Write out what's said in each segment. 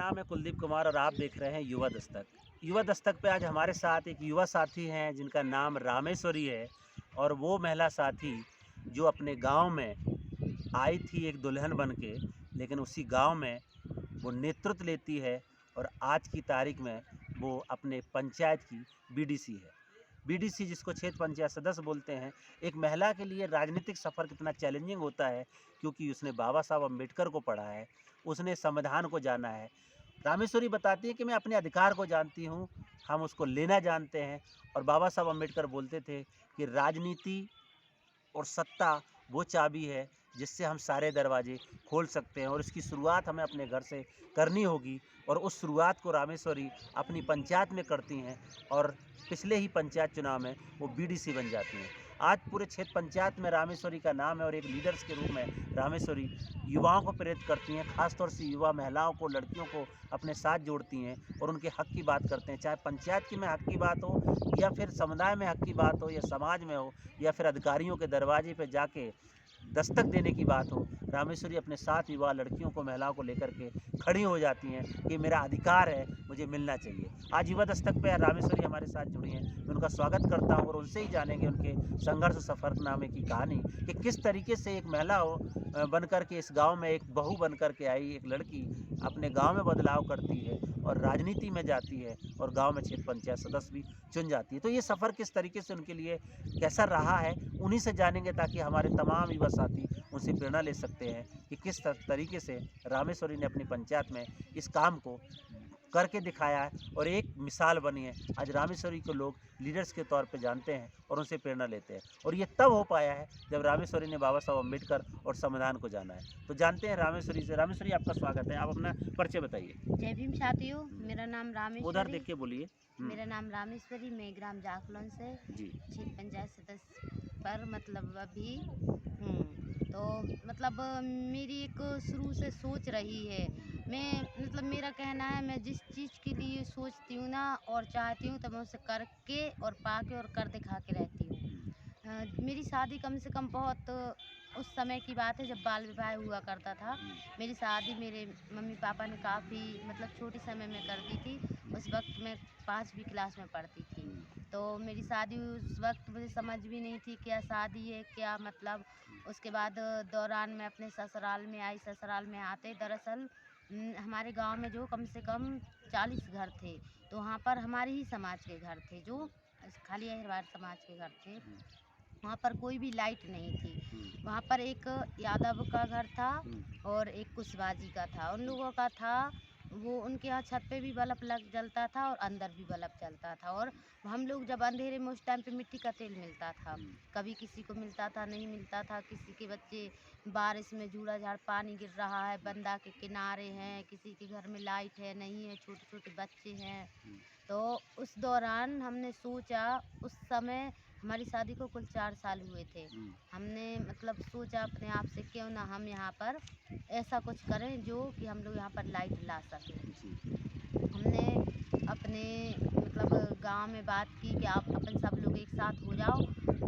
नाम है कुलदीप कुमार और आप देख रहे हैं युवा दस्तक। युवा दस्तक पे आज हमारे साथ एक युवा साथी हैं जिनका नाम रामेश्वरी है और वो महिला साथी जो अपने गांव में आई थी एक दुल्हन बन के, लेकिन उसी गांव में वो नेतृत्व लेती है और आज की तारीख में वो अपने पंचायत की बीडीसी है। बीडीसी जिसको क्षेत्र पंचायत सदस्य बोलते हैं। एक महिला के लिए राजनीतिक सफ़र कितना चैलेंजिंग होता है, क्योंकि उसने बाबा साहब अम्बेडकर को पढ़ा है, उसने संविधान को जाना है। रामेश्वरी बताती है कि मैं अपने अधिकार को जानती हूँ, हम उसको लेना जानते हैं। और बाबा साहब अम्बेडकर बोलते थे कि राजनीति और सत्ता वो चाबी है जिससे हम सारे दरवाजे खोल सकते हैं और इसकी शुरुआत हमें अपने घर से करनी होगी। और उस शुरुआत को रामेश्वरी अपनी पंचायत में करती हैं और पिछले ही पंचायत चुनाव में वो बीडीसी बन जाती हैं। आज पूरे क्षेत्र पंचायत में रामेश्वरी का नाम है और एक लीडर्स के रूप में रामेश्वरी युवाओं को प्रेरित करती हैं, खासतौर से युवा महिलाओं को, लड़कियों को अपने साथ जोड़ती हैं और उनके हक की बात करते हैं। चाहे पंचायत की में हक की बात हो या फिर समुदाय में हक की बात हो या समाज में हो या फिर अधिकारियों के दरवाजे पे जाके दस्तक देने की बात हो, रामेश्वरी अपने साथ युवा लड़कियों को, महिलाओं को लेकर के खड़ी हो जाती हैं कि मेरा अधिकार है, मुझे मिलना चाहिए। आज युवा दस्तक पे रामेश्वरी हमारे साथ जुड़ी हैं। मैं उनका स्वागत करता हूँ और उनसे ही जानेंगे उनके संघर्ष सफ़रनामे की कहानी कि किस तरीके से एक महिला हो बन कर के इस गाँव में एक बहू बन कर के आई एक लड़की अपने गाँव में बदलाव करती है और राजनीति में जाती है और गाँव में क्षेत्र पंचायत सदस्य भी चुन जाती है। तो ये सफ़र किस तरीके से उनके लिए कैसा रहा है, उन्हीं से जानेंगे, ताकि हमारे तमाम युवा साथी उनसे प्रेरणा ले सकते हैं कि किस तरीके से रामेश्वरी ने अपनी पंचायत में इस काम को करके दिखाया है और एक मिसाल बनी है। आज रामेश्वरी को लोग लीडर्स के तौर पे जानते हैं और उनसे प्रेरणा लेते हैं और ये तब हो पाया है जब रामेश्वरी ने बाबा साहब अम्बेडकर और संविधान को जाना है। तो जानते हैं रामेश्वरी से। रामेश्वरी, आपका स्वागत है, आप अपना परिचय बताइए। जय भीम साथियों, मेरा नाम उधर रामेश्वरी। देख के बोलिए। मेरा नाम रामेश्वरी, मैं ग्राम जाखलौन से जी क्षेत्र पंचायत सदस्य पर मतलब अभी तो मतलब मेरी एक शुरू से सोच रही है। मैं मतलब मेरा कहना है, मैं जिस चीज़ के लिए सोचती हूँ ना और चाहती हूँ तो मैं उसे करके और पाके और कर दिखा के रहती हूँ। मेरी शादी कम से कम बहुत उस समय की बात है जब बाल विवाह हुआ करता था। मेरी शादी मेरे मम्मी पापा ने काफ़ी मतलब छोटे समय में कर दी थी। उस वक्त मैं 5वीं क्लास में पढ़ती थी। तो मेरी शादी उस वक्त मुझे समझ भी नहीं थी क्या शादी है, क्या मतलब। उसके बाद दौरान मैं अपने ससुराल में आई। ससुराल में आते दरअसल हमारे गांव में जो कम से कम 40 घर थे, तो वहाँ पर हमारे ही समाज के घर थे, जो खाली अहिरवार समाज के घर थे। वहाँ पर कोई भी लाइट नहीं थी। वहाँ पर एक यादव का घर था और एक कुशवाहा का था। उन लोगों का था वो, उनके यहाँ छत पे भी बल्ब लग जलता था और अंदर भी बल्ब जलता था। और हम लोग जब अंधेरे में, उस टाइम पे मिट्टी का तेल मिलता था, कभी किसी को मिलता था, नहीं मिलता था। किसी के बच्चे बारिश में जूड़ा झाड़ पानी गिर रहा है, बंदा के किनारे हैं, किसी के घर में लाइट है, नहीं है, छोटे छोटे बच्चे हैं। तो उस दौरान हमने सोचा, उस समय हमारी शादी को कुल 4 साल हुए थे। हमने मतलब सोचा अपने आप से, क्यों ना हम यहाँ पर ऐसा कुछ करें जो कि हम लोग यहाँ पर लाइट ला सकें। हमने अपने मतलब गांव में बात की कि आप अपन सब लोग एक साथ हो जाओ।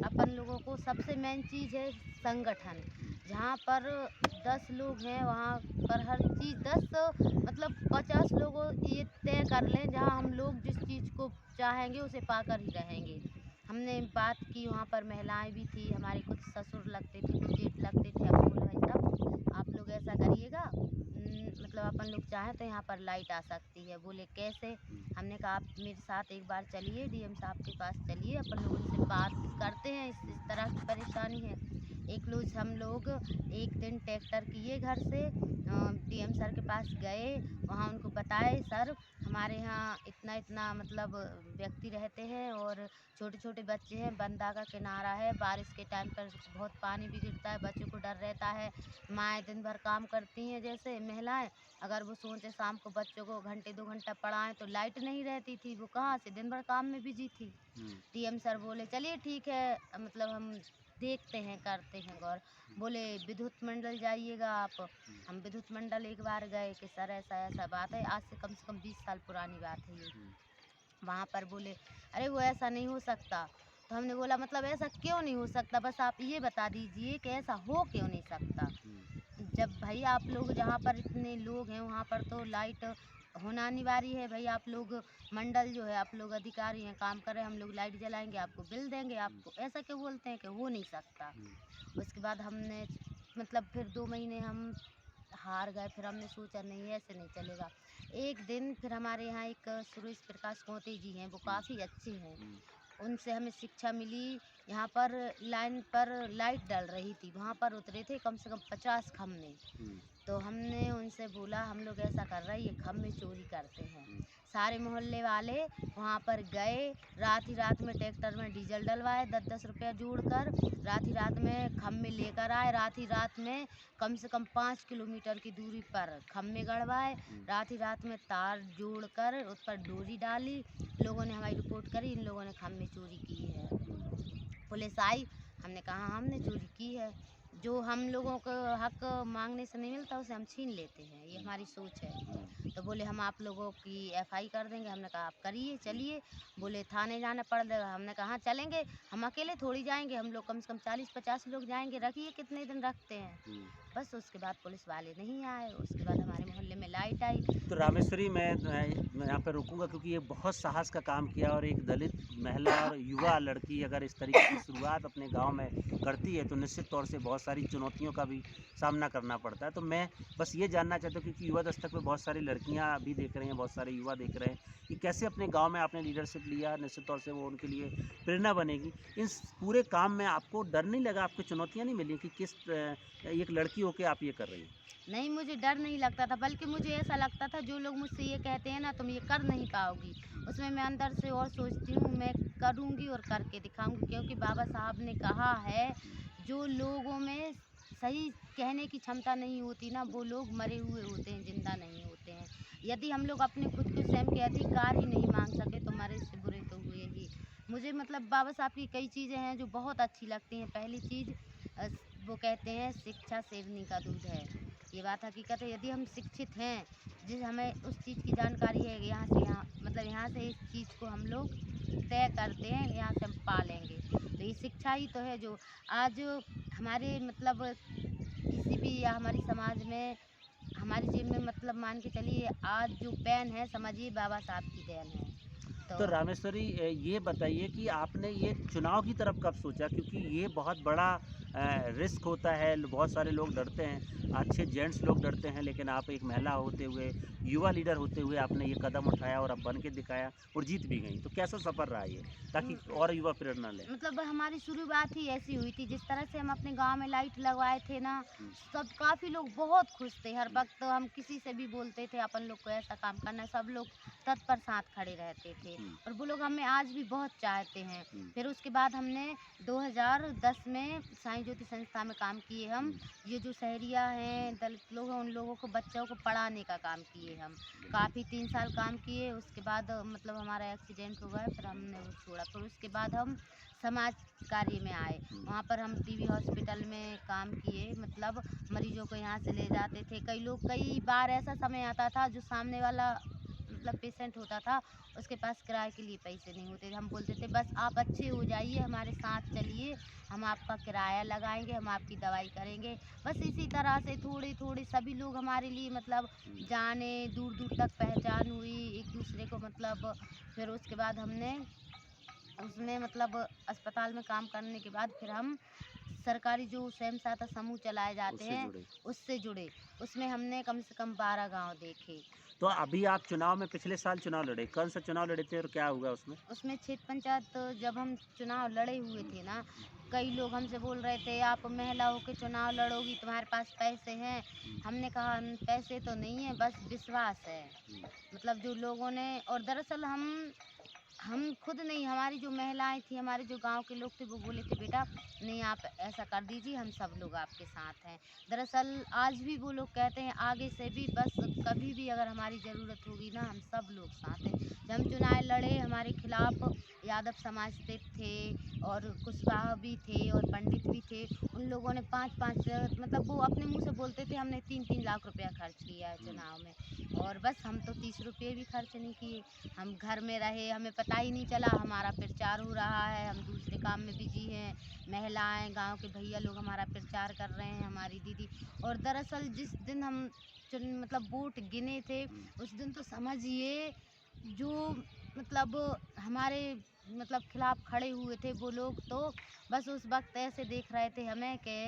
अपन लोगों को सबसे मेन चीज़ है संगठन। जहाँ पर 10 लोग हैं वहाँ पर हर चीज़ 10 मतलब 50 लोगों ये तय कर लें, जहाँ हम लोग जिस चीज़ को चाहेंगे उसे पाकर ही रहेंगे। हमने बात की, वहाँ पर महिलाएं भी थी, हमारे कुछ ससुर लगते थे, कुछ जेठ लगते थे। हम बोले भाई साहब आप लोग ऐसा करिएगा, मतलब अपन लोग चाहें तो यहाँ पर लाइट आ सकती है। बोले कैसे? हमने कहा आप मेरे साथ एक बार चलिए, डीएम साहब के पास चलिए, अपन लोग उनसे बात करते हैं, इस तरह की परेशानी है। एक रोज़ हम लोग एक दिन ट्रैक्टर किए घर से डीएम सर के पास गए। वहाँ उनको बताए, सर हमारे यहाँ इतना इतना मतलब व्यक्ति रहते हैं और छोटे छोटे बच्चे हैं, बंदा का किनारा है, बारिश के टाइम पर बहुत पानी भी गिरता है, बच्चों को डर रहता है। माएँ दिन भर काम करती हैं, जैसे महिलाएं, अगर वो सोचे शाम को बच्चों को घंटे 2 घंटा पढ़ाएं तो लाइट नहीं रहती थी, वो कहाँ से, दिन भर काम में बिजी थी। डीएम सर बोले चलिए ठीक है, मतलब हम देखते हैं, करते हैं गौर। बोले विद्युत मंडल जाइएगा आप। हम विद्युत मंडल एक बार गए कि सर ऐसा ऐसा बात है, आज से कम 20 साल पुरानी बात है ये। वहाँ पर बोले अरे वो ऐसा नहीं हो सकता। तो हमने बोला मतलब ऐसा क्यों नहीं हो सकता, बस आप ये बता दीजिए कि ऐसा हो क्यों नहीं सकता। जब भाई आप लोग जहाँ पर इतने लोग हैं वहाँ पर तो लाइट होना अनिवार्य है भाई। आप लोग मंडल जो है, आप लोग अधिकारी हैं, काम कर रहे हैं, हम लोग लाइट जलाएंगे, आपको बिल देंगे, आपको ऐसा क्यों बोलते हैं कि हो नहीं सकता। उसके बाद हमने मतलब फिर 2 महीने हम हार गए। फिर हमने सोचा नहीं ऐसे नहीं चलेगा। एक दिन फिर हमारे यहाँ एक सुरेश प्रकाश मोती जी हैं, वो काफ़ी अच्छे हैं। उनसे हमें शिक्षा मिली। यहाँ पर लाइन पर लाइट डल रही थी, वहाँ पर उतरे थे कम से कम 50 खम्भे। तो हमने उनसे बोला हम लोग ऐसा कर रहे हैं, ये खम्भे चोरी करते हैं। सारे मोहल्ले वाले वहाँ पर गए, रात ही रात में ट्रैक्टर में डीजल डलवाए 10-10 रुपया जोड़कर, रात ही रात में खम्भे लेकर आए, रात ही रात में कम से कम 5 किलोमीटर की दूरी पर खम्भे गड़वाए, रात ही रात में तार जोड़कर उस पर डोरी डाली। लोगों ने हमारी रिपोर्ट करी, इन लोगों ने खम्भे चोरी की है। पुलिस आई, हमने कहा हमने चोरी की है। जो हम लोगों को हक मांगने से नहीं मिलता उसे हम छीन लेते हैं, ये हमारी सोच है। तो बोले हम आप लोगों की एफआई कर देंगे। हमने कहा आप करिए, चलिए। बोले थाने जाना पड़ेगा। हमने कहा हाँ चलेंगे, हम अकेले थोड़ी जाएंगे, हम लोग कम से कम 40-50 लोग जाएंगे, रखिए कितने दिन रखते हैं। बस उसके बाद पुलिस वाले नहीं आए। उसके बाद हमारे मोहल्ले में लाइट आई। तो रामेश्वरी, मैं यहाँ पर रुकूंगा क्योंकि ये बहुत साहस का काम किया, और एक दलित महिला और युवा लड़की अगर इस तरीके की शुरुआत अपने गांव में करती है तो निश्चित तौर से बहुत सारी चुनौतियों का भी सामना करना पड़ता है। तो मैं बस ये जानना चाहता हूँ, क्योंकि युवा दस्तक पे बहुत सारी लड़कियाँ भी देख रही हैं, बहुत सारे युवा देख रहे हैं कि कैसे अपने गाँव में आपने लीडरशिप लिया, निश्चित तौर से वो उनके लिए प्रेरणा बनेगी। इस पूरे काम में आपको डर नहीं लगा, आपको चुनौतियाँ नहीं मिली कि किस एक लड़की होकर आप ये कर रही हैं? नहीं, मुझे डर नहीं लगता था, बल्कि मुझे ऐसा लगता था जो लोग मुझसे ये कहते हैं ना तुम ये कर नहीं पाओगी, उसमें मैं अंदर से और सोचती हूँ मैं करूँगी और करके दिखाऊँगी। क्योंकि बाबा साहब ने कहा है जो लोगों में सही कहने की क्षमता नहीं होती ना, वो लोग मरे हुए होते हैं, जिंदा नहीं होते हैं। यदि हम लोग अपने खुद के स्वयं के अधिकार ही नहीं मांग सके तो मरे से बुरे तो हुए ही। मुझे मतलब बाबा साहब की कई चीज़ें हैं जो बहुत अच्छी लगती हैं। पहली चीज़ वो कहते हैं शिक्षा शेरनी का दूध है। ये बात हकीकत है। यदि हम शिक्षित हैं, जिस हमें उस चीज़ की जानकारी है, यहाँ से यहाँ मतलब यहाँ से इस चीज़ को हम लोग तय करते हैं, यहाँ से हम पालेंगे। तो ये शिक्षा ही तो है जो आज हमारे मतलब किसी भी या हमारी समाज में हमारी जेब में मतलब मान के चलिए आज जो पेन है समझिए बाबा साहब की देन है। तो रामेश्वरी, ये बताइए कि आपने ये चुनाव की तरफ कब सोचा? क्योंकि ये बहुत बड़ा रिस्क होता है, बहुत सारे लोग डरते हैं, अच्छे जेंट्स लोग डरते हैं, लेकिन आप एक महिला होते हुए, युवा लीडर होते हुए आपने ये कदम उठाया और अब बन के दिखाया और जीत भी गई। तो कैसा सफ़र रहा ये, ताकि और युवा प्रेरणा लें? मतलब हमारी शुरुआत ही ऐसी हुई थी। जिस तरह से हम अपने गांव में लाइट लगवाए थे ना, सब काफ़ी लोग बहुत खुश थे। हर वक्त हम किसी से भी बोलते थे अपन लोग को ऐसा काम करना है, सब लोग तत्पर साथ खड़े रहते थे और वो लोग हमें आज भी बहुत चाहते हैं। फिर उसके बाद हमने 2010 में साईं ज्योति संस्था में काम किए हम। ये जो शहरिया हैं, दलित लोग हैं, उन लोगों को बच्चों को पढ़ाने का काम किए हम। काफ़ी 3 साल काम किए। उसके बाद मतलब हमारा एक्सीडेंट हो गया, फिर हमने वो छोड़ा। फिर उसके बाद हम समाज कार्य में आए। वहाँ पर हम टीबी हॉस्पिटल में काम किए। मतलब मरीजों को यहाँ से ले जाते थे। कई बार ऐसा समय आता था जो सामने वाला मतलब पेशेंट होता था, उसके पास किराए के लिए पैसे नहीं होते थे। हम बोलते थे बस आप अच्छे हो जाइए, हमारे साथ चलिए, हम आपका किराया लगाएंगे, हम आपकी दवाई करेंगे। बस इसी तरह से थोड़े थोड़े सभी लोग हमारे लिए मतलब जाने, दूर दूर तक पहचान हुई एक दूसरे को। मतलब फिर उसके बाद हमने उसमें मतलब अस्पताल में काम करने के बाद फिर हम सरकारी जो स्वयं सहायता समूह चलाए जाते उससे हैं जुड़े। उससे जुड़े। उसमें हमने कम से कम 12 गांव देखे। तो अभी आप चुनाव में पिछले साल चुनाव लड़े, कौन सा चुनाव लड़े थे और क्या हुआ उसमें? उसमें क्षेत्र पंचायत जब हम चुनाव लड़े हुए थे ना, कई लोग हमसे बोल रहे थे आप महिला होकर चुनाव लड़ोगी, तुम्हारे पास पैसे हैं। हमने कहा पैसे तो नहीं है, बस विश्वास है। मतलब जो लोगों ने, और दरअसल हम खुद नहीं, हमारी जो महिलाएं थी, हमारे जो गांव के लोग थे, वो बोले थे बेटा नहीं आप ऐसा कर दीजिए, हम सब लोग आपके साथ हैं। दरअसल आज भी वो लोग कहते हैं आगे से भी बस कभी भी अगर हमारी ज़रूरत होगी ना, हम सब लोग साथ हैं। जब हम चुनाव लड़े हमारे खिलाफ यादव समाज से थे और कुशवाहा भी थे और पंडित भी थे। उन लोगों ने 5-5 मतलब वो अपने मुंह से बोलते थे हमने 3-3 लाख रुपया खर्च किया है चुनाव में, और बस हम तो 30 रुपये भी खर्च नहीं किए। हम घर में रहे, हमें पता ही नहीं चला हमारा प्रचार हो रहा है, हम दूसरे काम में बिजी हैं। महिलाएं, गांव के भैया लोग हमारा प्रचार कर रहे हैं, हमारी दीदी। और दरअसल जिस दिन हम मतलब वोट गिने थे, उस दिन तो समझिए जो मतलब हमारे मतलब खिलाफ खड़े हुए थे वो लोग, तो बस उस वक्त ऐसे देख रहे थे हमें कि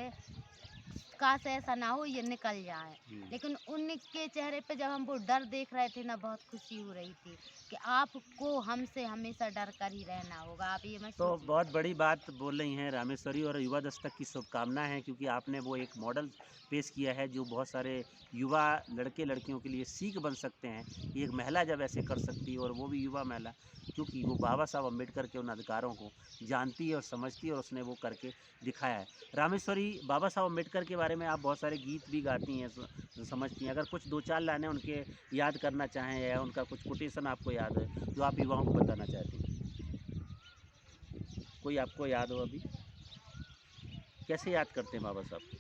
काश ऐसा ना हो, ये निकल जाए। लेकिन उनके चेहरे पे जब हम वो डर देख रहे थे ना, बहुत खुशी हो रही थी कि आपको हमसे हमेशा डर कर ही रहना होगा। आप ये मत तो सोचिए। बहुत बड़ी बात बोल रही हैं रामेश्वरी, और युवा दस्तक की शुभकामनाएं हैं, क्योंकि आपने वो एक मॉडल पेश किया है जो बहुत सारे युवा लड़के लड़कियों के लिए सीख बन सकते हैं कि एक महिला जब ऐसे कर सकती है, और वो भी युवा महिला, क्योंकि वो बाबा साहब अम्बेडकर के उन अधिकारों को जानती है और समझती है, और उसने वो करके दिखाया है। रामेश्वरी, बाबा साहब अम्बेडकर के बारे में आप बहुत सारे गीत भी गाती हैं, समझती हैं। अगर कुछ दो चार लाइनें उनके याद करना चाहें, या उनका कुछ कोटेशन आपको याद है जो आप युवाओं को बताना चाहती हैं, कोई आपको याद हो अभी? कैसे याद करते हैं बाबा साहब को?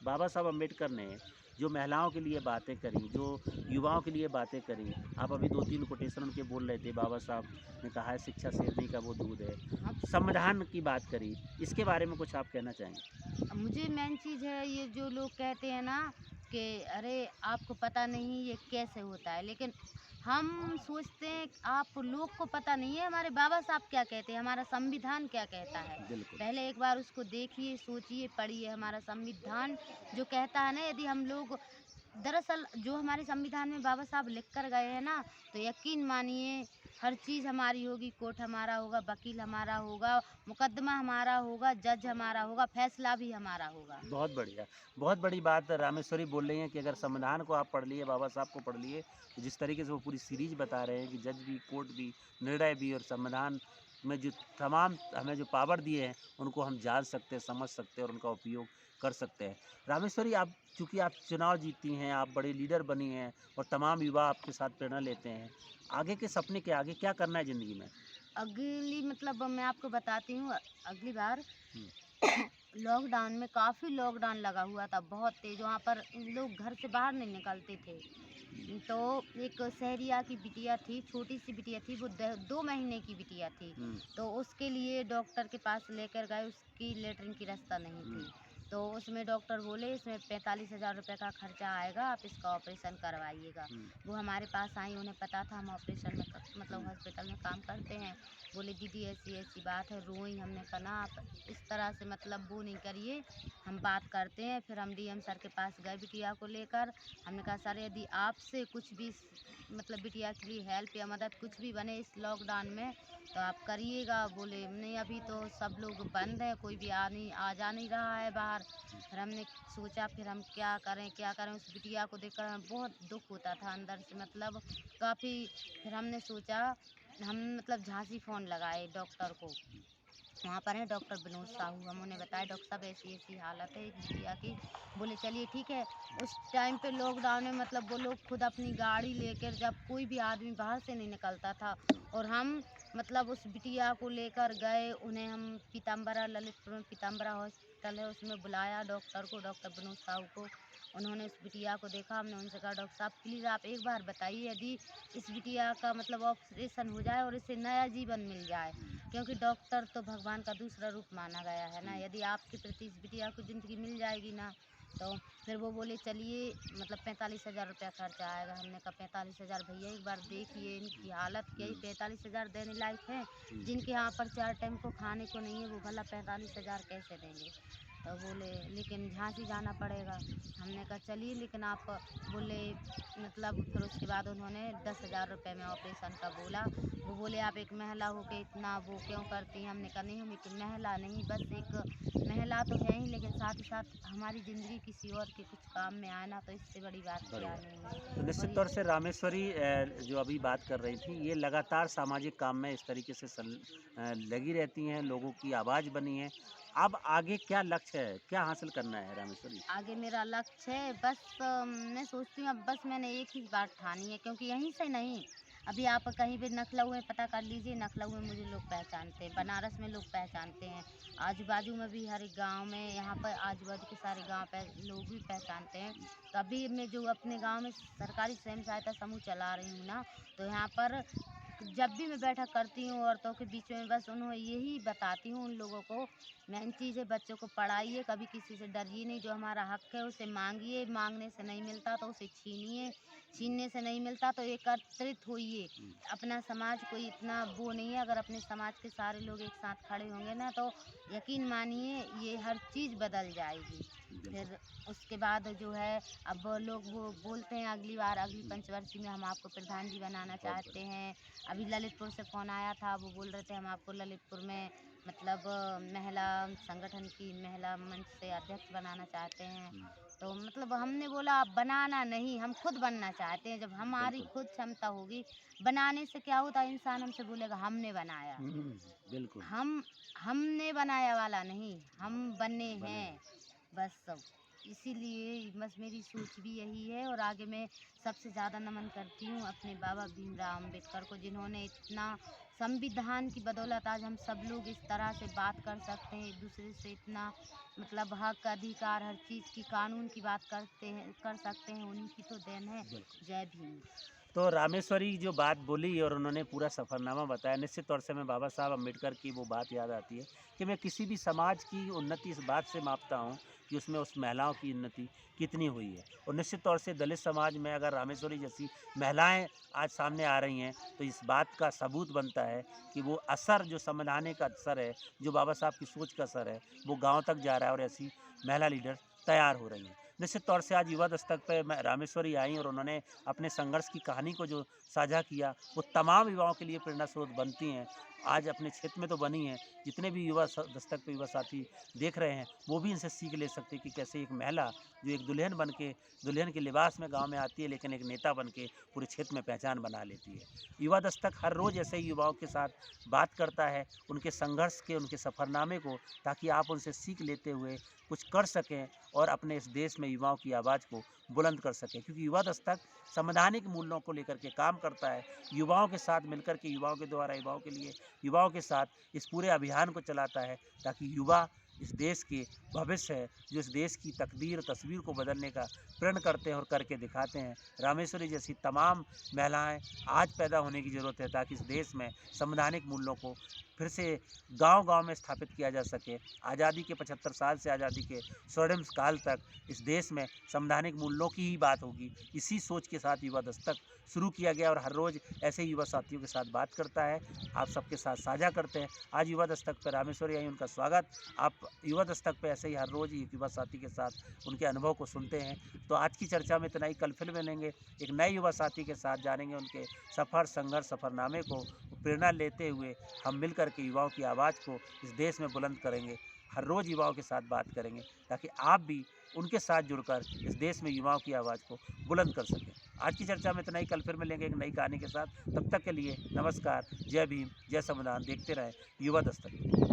बाबा साहब अम्बेडकर ने जो महिलाओं के लिए बातें करी, जो युवाओं के लिए बातें करी, आप अभी 2-3 कोटेशन उनके बोल रहे थे। बाबा साहब ने कहा है शिक्षा शेरनी का वो दूध है, अब संविधान की बात करी, इसके बारे में कुछ आप कहना चाहेंगे? मुझे मेन चीज़ है ये जो लोग कहते हैं ना कि अरे आपको पता नहीं ये कैसे होता है, लेकिन हम सोचते हैं कि आप लोग को पता नहीं है हमारे बाबा साहब क्या कहते हैं, हमारा संविधान क्या कहता है। बिल्कुल। पहले एक बार उसको देखिए, सोचिए, पढ़िए। हमारा संविधान जो कहता है ना, यदि हम लोग दरअसल जो हमारे संविधान में बाबा साहब लिख कर गए हैं ना, तो यकीन मानिए हर चीज़ हमारी होगी। कोर्ट हमारा होगा, वकील हमारा होगा, मुकदमा हमारा होगा, जज हमारा होगा, फैसला भी हमारा होगा। बहुत बढ़िया। बहुत बड़ी बात रामेश्वरी बोल रही हैं कि अगर संविधान को आप पढ़ लिए, बाबा साहब को पढ़ लिए, तो जिस तरीके से वो पूरी सीरीज़ बता रहे हैं कि जज भी, कोर्ट भी, निर्णय भी, और संविधान में जो तमाम हमें जो पावर दिए हैं, उनको हम जान सकते हैं, समझ सकते हैं, और उनका उपयोग कर सकते हैं। रामेश्वरी, आप चूँकि आप चुनाव जीती हैं, आप बड़ी लीडर बनी हैं, और तमाम युवा आपके साथ प्रेरणा लेते हैं। आगे के सपने क्या, आगे क्या करना है ज़िंदगी में? अगली मतलब मैं आपको बताती हूँ, अगली बार हुँ, लॉकडाउन में काफ़ी लॉकडाउन लगा हुआ था, बहुत तेज़। वहाँ पर लोग घर से बाहर नहीं निकलते थे। तो एक सहरिया की बिटिया थी, छोटी सी बिटिया थी, वो 2 महीने की बिटिया थी। हुँ, तो उसके लिए डॉक्टर के पास लेकर गए, उसकी लेटरिन की रास्ता नहीं हुँ, थी। तो उसमें डॉक्टर बोले इसमें 45,000 रुपये का खर्चा आएगा, आप इसका ऑपरेशन करवाइएगा। हुँ, वो हमारे पास आई, उन्हें पता था हम ऑपरेशन में मतलब हुँ, हॉस्पिटल में काम करते हैं। बोले दीदी ऐसी ऐसी बात है, रोई। हमने कहा ना आप इस तरह से मतलब वो नहीं करिए, हम बात करते हैं। फिर हम डीएम सर के पास गए बिटिया को लेकर। हमने कहा सर यदि आपसे कुछ भी मतलब बिटिया के लिए हेल्प या मदद कुछ भी बने इस लॉकडाउन में तो आप करिएगा। बोले नहीं अभी तो सब लोग बंद है, कोई भी आ जा नहीं रहा है बाहर। फिर हमने सोचा फिर हम क्या करें क्या करें। उस बिटिया को देखकर हमें बहुत दुख होता था अंदर से, मतलब काफ़ी। फिर हमने सोचा, हम मतलब झांसी फ़ोन लगाए डॉक्टर को। वहाँ पर है डॉक्टर विनोद साहू। हम उन्हें बताया डॉक्टर साहब ऐसी ऐसी हालत है इस बिटिया की। बोले चलिए ठीक है। उस टाइम पे लॉकडाउन में मतलब वो लोग खुद अपनी गाड़ी लेकर, जब कोई भी आदमी बाहर से नहीं निकलता था, और हम मतलब उस बिटिया को लेकर गए। उन्हें हम पीताम्बरा, ललितपुर में पीताम्बरा हॉस्पिटल है, उसमें बुलाया डॉक्टर को, डॉक्टर विनोद साहू को। उन्होंने उस बिटिया को देखा। हमने उनसे कहा डॉक्टर साहब प्लीज़ आप एक बार बताइए, यदि इस बिटिया का मतलब ऑपरेशन हो जाए और इसे नया जीवन मिल जाए, क्योंकि डॉक्टर तो भगवान का दूसरा रूप माना गया है ना। यदि आपके प्रति इस बिटिया को ज़िंदगी मिल जाएगी ना, तो फिर वो बोले चलिए मतलब 45,000 रुपया खर्चा आएगा। हमने कहा 45,000 भैया एक बार देखिए इनकी हालत क्या है, 45,000 देने लायक है? जिनके यहाँ पर 4 टाइम को खाने को नहीं है वो भला 45,000 कैसे देंगे? तो बोले लेकिन झांसी जाना पड़ेगा। हमने कहा चलिए, लेकिन आप बोले मतलब फिर उसके बाद उन्होंने 10,000 रुपये में ऑपरेशन का बोला। वो बोले आप एक महिला हो के इतना वो क्यों करती हैं? हमने कहा नहीं, हम एक महिला नहीं, बस एक महिला तो है ही, लेकिन साथ ही साथ हमारी ज़िंदगी किसी और के कुछ काम में आए ना, तो इससे बड़ी बात क्या बढ़िया। नहीं तो है। निश्चित और तौर से रामेश्वरी, जो अभी बात कर रही थी, ये लगातार सामाजिक काम में इस तरीके से लगी रहती हैं, लोगों की आवाज़ बनी है। अब आगे क्या लक्ष्य है? क्या हासिल करना है रामेश्वरी? आगे मेरा लक्ष्य है बस मैं सोचती हूँ अब बस मैंने एक ही बात ठानी है, क्योंकि यहीं से नहीं, अभी आप कहीं भी नखलऊ में पता कर लीजिए, नखलऊ में मुझे लोग पहचानते हैं, बनारस में लोग पहचानते हैं, आजू बाजू में भी हर एक गांव में, यहाँ पर आजू बाजू के सारे गांव पे लोग भी पहचानते हैं। तो अभी मैं जो अपने गांव में सरकारी स्वयं सहायता समूह चला रही हूँ ना, तो यहाँ पर जब भी मैं बैठक करती हूँ औरतों के बीच में, बस उन्हें यही बताती हूँ उन लोगों को, मेन चीज़ है बच्चों को पढ़ाइए, कभी किसी से डरिए नहीं, जो हमारा हक है उसे मांगिए, मांगने से नहीं मिलता तो उसे छीनिए, छीनने से नहीं मिलता तो एकत्रित होइए। अपना समाज कोई इतना वो नहीं है, अगर अपने समाज के सारे लोग एक साथ खड़े होंगे ना तो यकीन मानिए ये हर चीज़ बदल जाएगी। फिर उसके बाद जो है, अब लोग वो बोलते हैं अगली बार, अगली पंचवर्षीय में हम आपको प्रधान जी बनाना चाहते हैं। अभी ललितपुर से फ़ोन आया था, वो बोल रहे थे हम आपको ललितपुर में मतलब महिला संगठन की महिला मंच से अध्यक्ष बनाना चाहते हैं। तो मतलब हमने बोला आप बनाना नहीं, हम खुद बनना चाहते हैं। जब हमारी बिल्कुल। खुद क्षमता होगी, बनाने से क्या होता है, इंसान हमसे बोलेगा हमने बनाया। बिल्कुल। हमने बनाया वाला नहीं, हम बने बने हैं बस सब। इसीलिए बस मेरी सोच भी यही है, और आगे मैं सबसे ज़्यादा नमन करती हूँ अपने बाबा भीमराव अम्बेडकर को, जिन्होंने इतना संविधान की बदौलत आज हम सब लोग इस तरह से बात कर सकते हैं एक दूसरे से, इतना मतलब हक अधिकार हर चीज़ की कानून की बात कर सकते हैं, उन्हीं की तो देन है। बिल्कुल। जय भीम। तो रामेश्वरी जो बात बोली और उन्होंने पूरा सफ़रनामा बताया, निश्चित तौर से मैं बाबा साहब अम्बेडकर की वो बात याद आती है कि मैं किसी भी समाज की उन्नति इस बात से मापता हूँ कि उसमें उस महिलाओं की उन्नति कितनी हुई है। और निश्चित तौर से दलित समाज में अगर रामेश्वरी जैसी महिलाएं आज सामने आ रही हैं तो इस बात का सबूत बनता है कि वो असर जो समझाने का असर है, जो बाबा साहब की सोच का असर है, वो गाँव तक जा रहा है और ऐसी महिला लीडर तैयार हो रही हैं। निश्चित तौर से आज युवा दस्तक पे रामेश्वरी आई और उन्होंने अपने संघर्ष की कहानी को जो साझा किया, वो तमाम युवाओं के लिए प्रेरणा स्रोत बनती हैं। आज अपने क्षेत्र में तो बनी हैं, जितने भी युवा दस्तक पे युवा साथी देख रहे हैं, वो भी इनसे सीख ले सकते हैं कि कैसे एक महिला जो एक दुल्हन बन के, दुल्हन के लिबास में गाँव में आती है, लेकिन एक नेता बन के पूरे क्षेत्र में पहचान बना लेती है। युवा दस्तक हर रोज़ ऐसे ही युवाओं के साथ बात करता है, उनके संघर्ष के, उनके सफ़रनामे को, ताकि आप उनसे सीख लेते हुए कुछ कर सकें और अपने इस देश में युवाओं की आवाज़ को बुलंद कर सकें। क्योंकि युवा दस्तक संवैधानिक मूल्यों को लेकर के काम करता है, युवाओं के साथ मिलकर के, युवाओं के द्वारा युवाओं के लिए, युवाओं के साथ इस पूरे अभियान को चलाता है, ताकि युवा इस देश के भविष्य है, जो इस देश की तकदीर तस्वीर को बदलने का प्रण करते हैं और करके दिखाते हैं। रामेश्वरी जैसी तमाम महिलाएं आज पैदा होने की ज़रूरत है, ताकि इस देश में संवैधानिक मूल्यों को फिर से गांव-गांव में स्थापित किया जा सके। आज़ादी के 75 साल से आज़ादी के स्वर्णिम काल तक इस देश में संवैधानिक मूल्यों की ही बात होगी। इसी सोच के साथ युवा दस्तक शुरू किया गया और हर रोज़ ऐसे ही युवा साथियों के साथ बात करता है, आप सबके साथ साझा करते हैं। आज युवा दस्तक पर रामेश्वरी आई, उनका स्वागत। आप युवा दस्तक पे ऐसे ही हर रोज़ एक युवा साथी के साथ उनके अनुभव को सुनते हैं। तो आज की चर्चा में इतना ही, कल फिर मिलेंगे एक नए युवा साथी के साथ, जानेंगे उनके सफ़र, संघर्ष, सफ़रनामे को प्रेरणा लेते हुए हम मिल कर के युवाओं की आवाज़ को इस देश में बुलंद करेंगे। हर रोज़ युवाओं के साथ बात करेंगे, ताकि आप भी उनके साथ जुड़कर इस देश में युवाओं की आवाज़ को बुलंद कर सकें। आज की चर्चा में इतना ही, कल फिर मिलेंगे एक नई कहानी के साथ। तब तक के लिए नमस्कार, जय भीम, जय संविधान। देखते रहें युवा दस्तक।